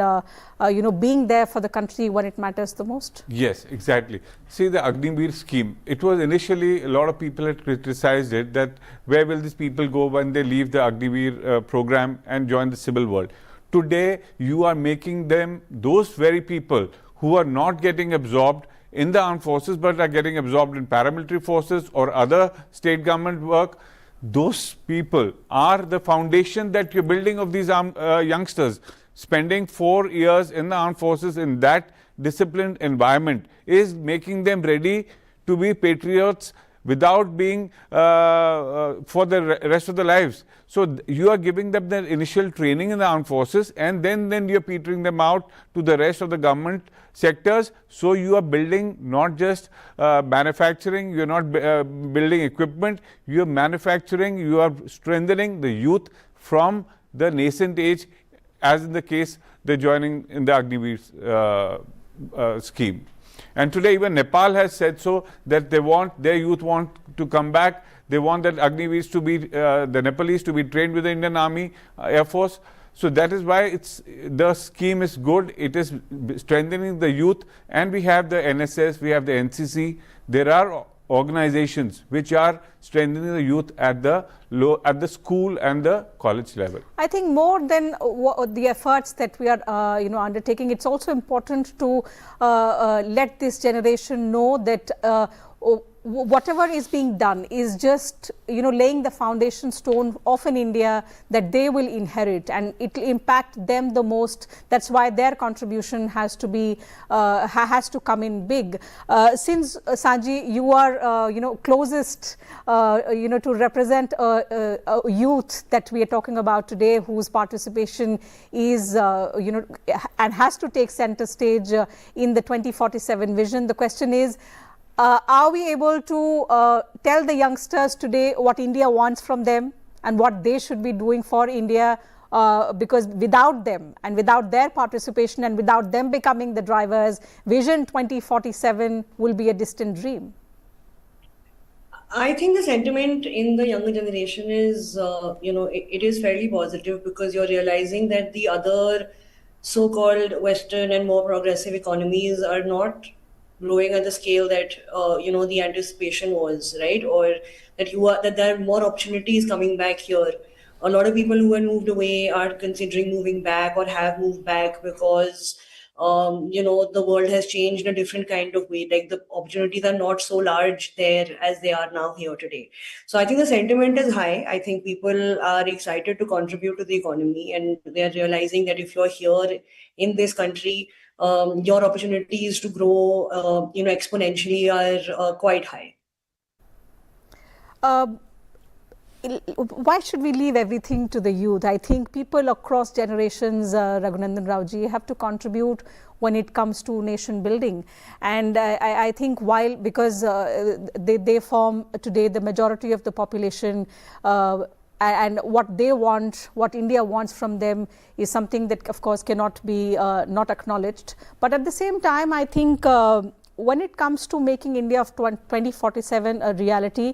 being there for the country when it matters the most? Yes, exactly. See, the Agniveer scheme, it was initially, a lot of people had criticized it, that where will these people go when they leave the Agniveer program and join the civil world. Today, you are making them, those very people who are not getting absorbed in the armed forces but are getting absorbed in paramilitary forces or other state government work, those people are the foundation that you're building of these youngsters. Spending 4 years in the armed forces in that disciplined environment is making them ready to be patriots without being for the rest of their lives. So you are giving them the initial training in the armed forces, and then you are petering them out to the rest of the government sectors. So you are building not just manufacturing, you are not building equipment, you are manufacturing, you are strengthening the youth from the nascent age, as in the case they're joining in the Agniveer scheme. And today even Nepal has said so, that they want, their youth want to come back. They want that Agniveers to be, the Nepalese to be trained with the Indian Army, Air Force. So that is why the scheme is good. It is strengthening the youth, and we have the NSS, we have the NCC. There are organizations which are strengthening the youth at the school and the college level. I think more than the efforts that we are undertaking, it's also important to let this generation know that whatever is being done is just laying the foundation stone of an India that they will inherit, and it will impact them the most. That's why their contribution has to be has to come in big. Since Sanji, you are closest to represent a youth that we are talking about today, whose participation is and has to take center stage in the 2047 vision. The question is, are we able to tell the youngsters today what India wants from them and what they should be doing for India? Because without them and without their participation and without them becoming the drivers, Vision 2047 will be a distant dream. I think the sentiment in the younger generation is, it is fairly positive, because you're realizing that the other so-called Western and more progressive economies are not growing at the scale that the anticipation was, right? Or that there are more opportunities coming back here. A lot of people who had moved away are considering moving back or have moved back because the world has changed in a different kind of way. Like, the opportunities are not so large there as they are now here today. So I think the sentiment is high. I think people are excited to contribute to the economy, and they are realizing that if you're here in this country, your opportunities to grow, exponentially are quite high. Why should we leave everything to the youth? I think people across generations, Raghunandan Raoji, have to contribute when it comes to nation building. And I think because they form today the majority of the population, and what they want, what India wants from them, is something that of course cannot be not acknowledged. But at the same time, I think when it comes to making India of 2047 a reality,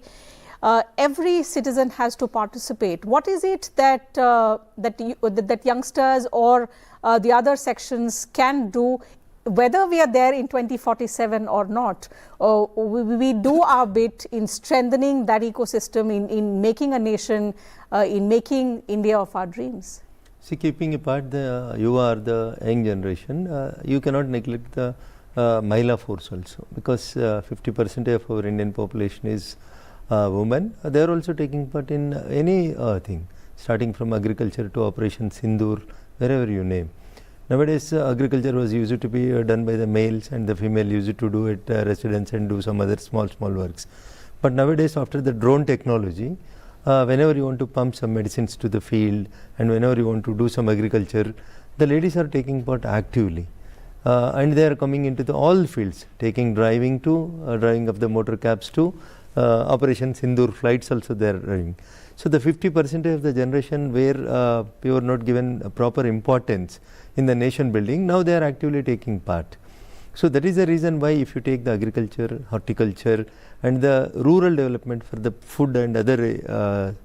every citizen has to participate. What is it that that youngsters or the other sections can do, whether we are there in 2047 or not? We do our bit in strengthening that ecosystem, in making a nation, in making India of our dreams. See, keeping apart you are the young generation, you cannot neglect the Mahila force also, because 50% of our Indian population is women. They are also taking part in any thing, starting from agriculture to Operation Sindoor, wherever you name. Nowadays, agriculture was used to be done by the males, and the female used to do it residence and do some other small works. But nowadays, after the drone technology, whenever you want to pump some medicines to the field, and whenever you want to do some agriculture, the ladies are taking part actively. And they are coming into all fields, taking driving of the motor cabs to Operation Sindoor flights also they are driving. So the 50% of the generation where we were not given proper importance in the nation building, now they are actively taking part. So that is the reason why, if you take the agriculture, horticulture, and the rural development for the food and other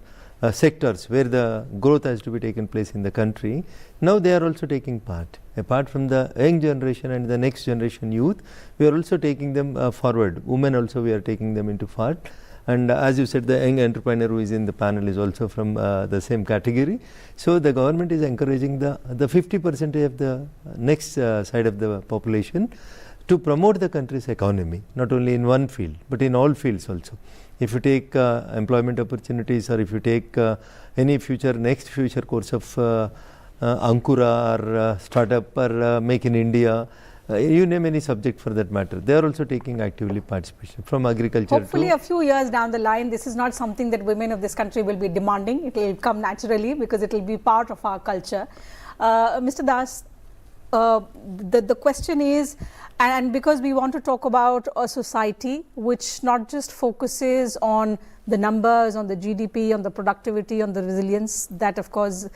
sectors where the growth has to be taken place in the country, now they are also taking part. Apart from the young generation and the next generation youth, we are also taking them forward. Women also, we are taking them into part. And as you said, the young entrepreneur who is in the panel is also from the same category. So the government is encouraging the 50% of the next side of the population to promote the country's economy, not only in one field, but in all fields also. If you take employment opportunities, or if you take any next future course of Ankura or startup or Make in India, you name any subject for that matter, they are also taking actively participation from agriculture. Hopefully a few years down the line, this is not something that women of this country will be demanding. It will come naturally because it will be part of our culture. Mr. Das, the question is, and because we want to talk about a society which not just focuses on the numbers, on the GDP, on the productivity, on the resilience, that of course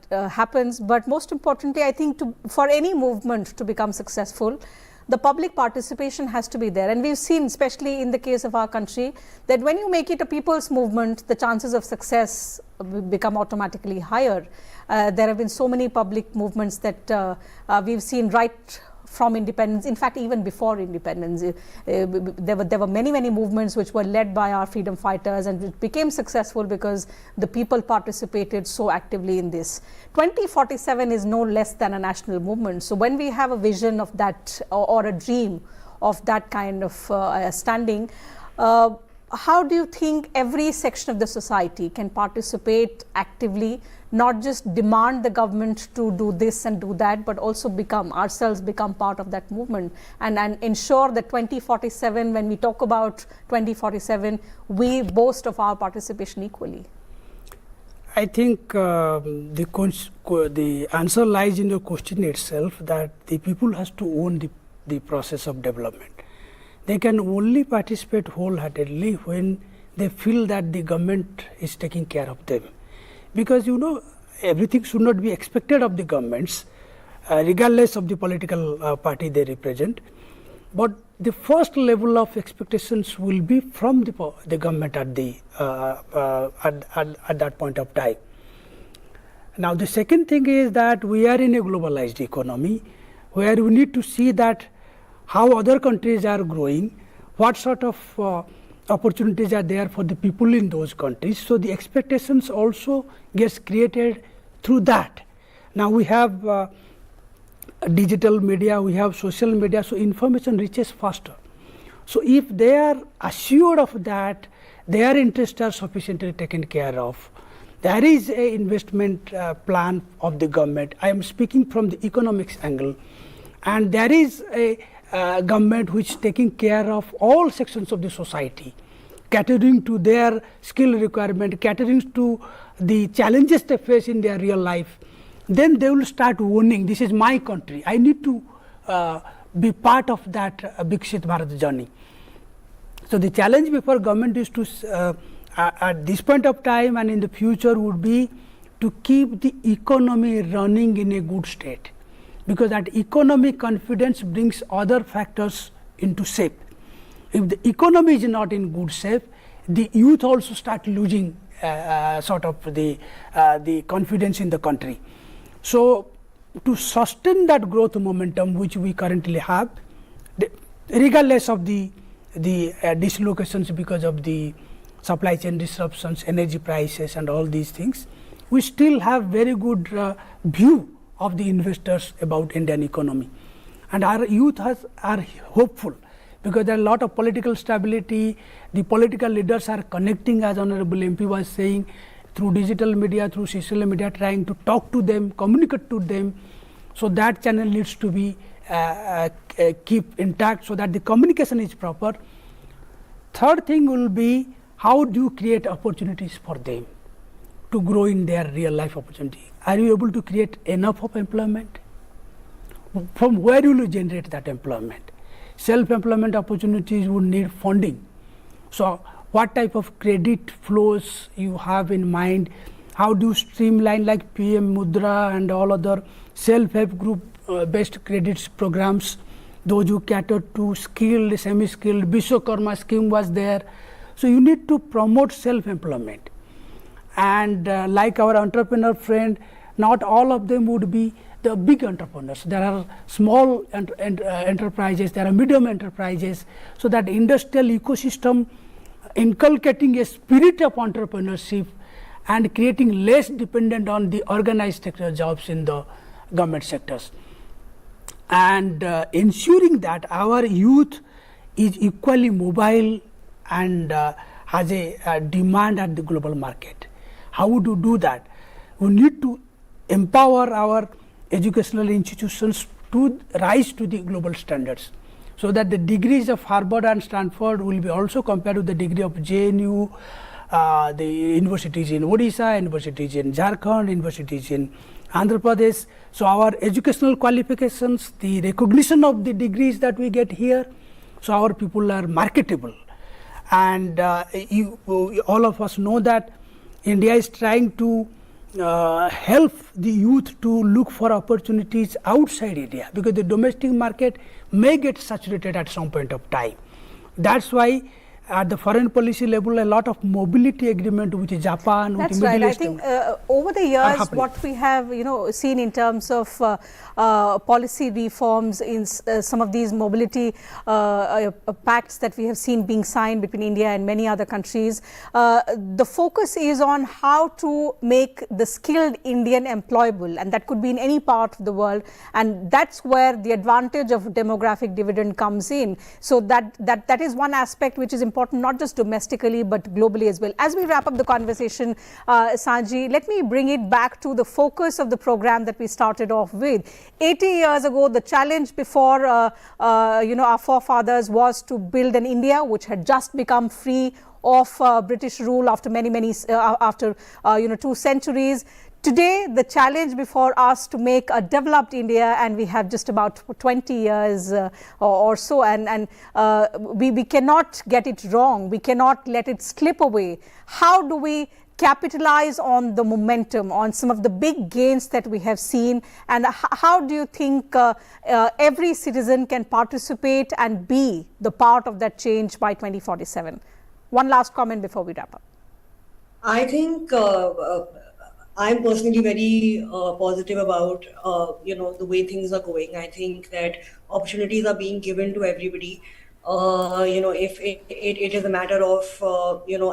happens, but most importantly, I think for any movement to become successful, the public participation has to be there. And we've seen, especially in the case of our country, that when you make it a people's movement, the chances of success become automatically higher. There have been so many public movements that we've seen right from independence. In fact, even before independence, there were many movements which were led by our freedom fighters, and it became successful because the people participated so actively in this. 2047 is no less than a national movement. So when we have a vision of that, or a dream of that kind of standing, how do you think every section of the society can participate actively, not just demand the government to do this and do that, but also become part of that movement, and ensure that 2047, when we talk about 2047, we boast of our participation equally? I think the answer lies in the question itself, that the people has to own the process of development. They can only participate wholeheartedly when they feel that the government is taking care of them. Because everything should not be expected of the governments, regardless of the political party they represent. But the first level of expectations will be from the government at that point of time. Now the second thing is that we are in a globalized economy, where we need to see that how other countries are growing, what sort of opportunities are there for the people in those countries. So the expectations also gets created through that. Now we have digital media, we have social media, so information reaches faster. So if they are assured of that, their interests are sufficiently taken care of, there is an investment plan of the government. I am speaking from the economics angle, and there is a government which is taking care of all sections of the society, catering to their skill requirement, catering to the challenges they face in their real life. Then they will start owning, this is my country, I need to be part of that Viksit Bharat journey. So the challenge before government is to, at this point of time and in the future, would be to keep the economy running in a good state. Because that economic confidence brings other factors into shape. If the economy is not in good shape, the youth also start losing sort of the confidence in the country. So to sustain that growth momentum which we currently have, regardless of the dislocations because of the supply chain disruptions, energy prices and all these things, we still have very good view of the investors about Indian economy. And our youth are hopeful, because there are a lot of political stability. The political leaders are connecting, as Honorable MP was saying, through digital media, through social media, trying to talk to them, communicate to them. So that channel needs to be keep intact so that the communication is proper. Third thing will be, how do you create opportunities for them to grow in their real life opportunity? Are you able to create enough of employment? From where will you generate that employment? Self-employment opportunities would need funding. So what type of credit flows you have in mind? How do you streamline like PM Mudra and all other self-help group based credits programs, those who cater to skilled, semi-skilled, Vishwakarma scheme was there. So you need to promote self-employment. And like our entrepreneur friend, not all of them would be the big entrepreneurs. There are small enterprises, there are medium enterprises, so that industrial ecosystem inculcating a spirit of entrepreneurship and creating less dependent on the organized sector jobs in the government sectors. And ensuring that our youth is equally mobile and has a demand at the global market. How would you do that? We need to empower our educational institutions to rise to the global standards, so that the degrees of Harvard and Stanford will be also compared to the degree of JNU, the universities in Odisha, universities in Jharkhand, universities in Andhra Pradesh. So our educational qualifications, the recognition of the degrees that we get here, so our people are marketable. And all of us know that India is trying to help the youth to look for opportunities outside India, because the domestic market may get saturated at some point of time. That's why at the foreign policy level, a lot of mobility agreement with Japan, That's with Middle right. East. I think over the years, what we have seen in terms of policy reforms in some of these mobility pacts that we have seen being signed between India and many other countries, the focus is on how to make the skilled Indian employable, and that could be in any part of the world, and that's where the advantage of demographic dividend comes in. So that is one aspect which is important, not just domestically but globally as well. As we wrap up the conversation, Sanji, let me bring it back to the focus of the program that we started off with. 80 years ago, the challenge before our forefathers was to build an India which had just become free of British rule after after 2 centuries. Today, the challenge before us to make a developed India, and we have just about 20 years or so, and we cannot get it wrong. We cannot let it slip away. How do we capitalize on the momentum, on some of the big gains that we have seen, and how do you think every citizen can participate and be the part of that change by 2047? One last comment before we wrap up. I think I'm personally very positive about the way things are going. I think that opportunities are being given to everybody. If it is a matter of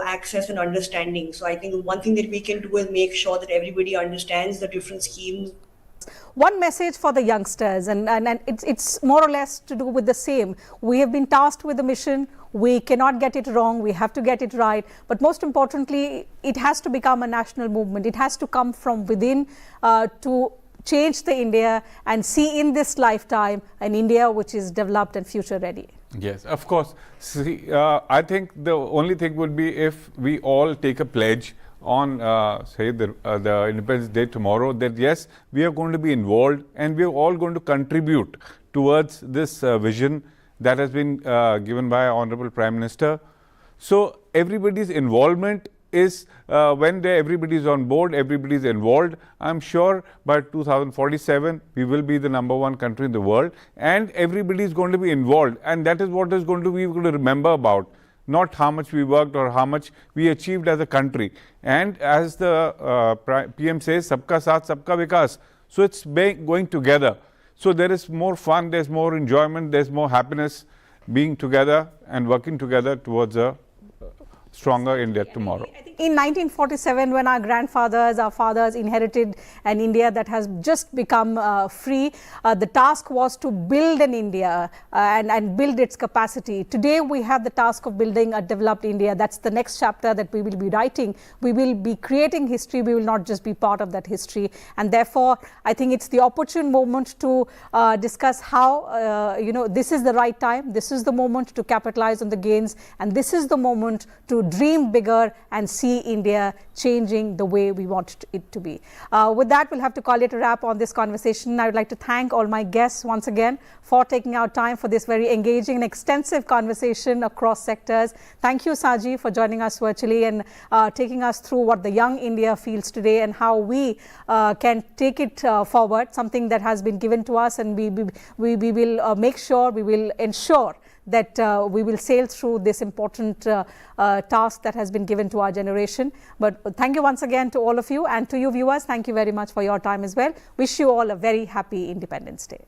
access and understanding. So I think one thing that we can do is make sure that everybody understands the different schemes. One message for the youngsters, and it's more or less to do with the same. We have been tasked with a mission. We cannot get it wrong. We have to get it right. But most importantly, it has to become a national movement. It has to come from within to change the India and see in this lifetime an India which is developed and future ready. Yes, of course. See, I think the only thing would be if we all take a pledge on say the Independence Day tomorrow, that yes, we are going to be involved and we are all going to contribute towards this vision that has been given by Honorable Prime Minister. So everybody's involvement is when everybody is on board, everybody is involved. I'm sure by 2047 we will be the #1 country in the world, and everybody is going to be involved, and that is what is going to be going to remember about, not how much we worked or how much we achieved as a country. And as the PM says, sabka saath, sabka vikas. So it's going together. So there is more fun, there's more enjoyment, there's more happiness being together and working together towards a stronger India tomorrow. In 1947, when our grandfathers, our fathers inherited an India that has just become free, the task was to build an India and build its capacity. Today, we have the task of building a developed India. That's the next chapter that we will be writing. We will be creating history. We will not just be part of that history. And therefore, I think it's the opportune moment to discuss how, this is the right time. This is the moment to capitalize on the gains. And this is the moment to dream bigger and see India changing the way we want it to be. With that, we'll have to call it a wrap on this conversation. I would like to thank all my guests once again for taking out time for this very engaging and extensive conversation across sectors. Thank you, Saji, for joining us virtually and taking us through what the young India feels today and how we can take it forward, something that has been given to us, and we will make sure, we will ensure that we will sail through this important task that has been given to our generation. But thank you once again to all of you, and to you viewers, thank you very much for your time as well. Wish you all a very happy Independence Day.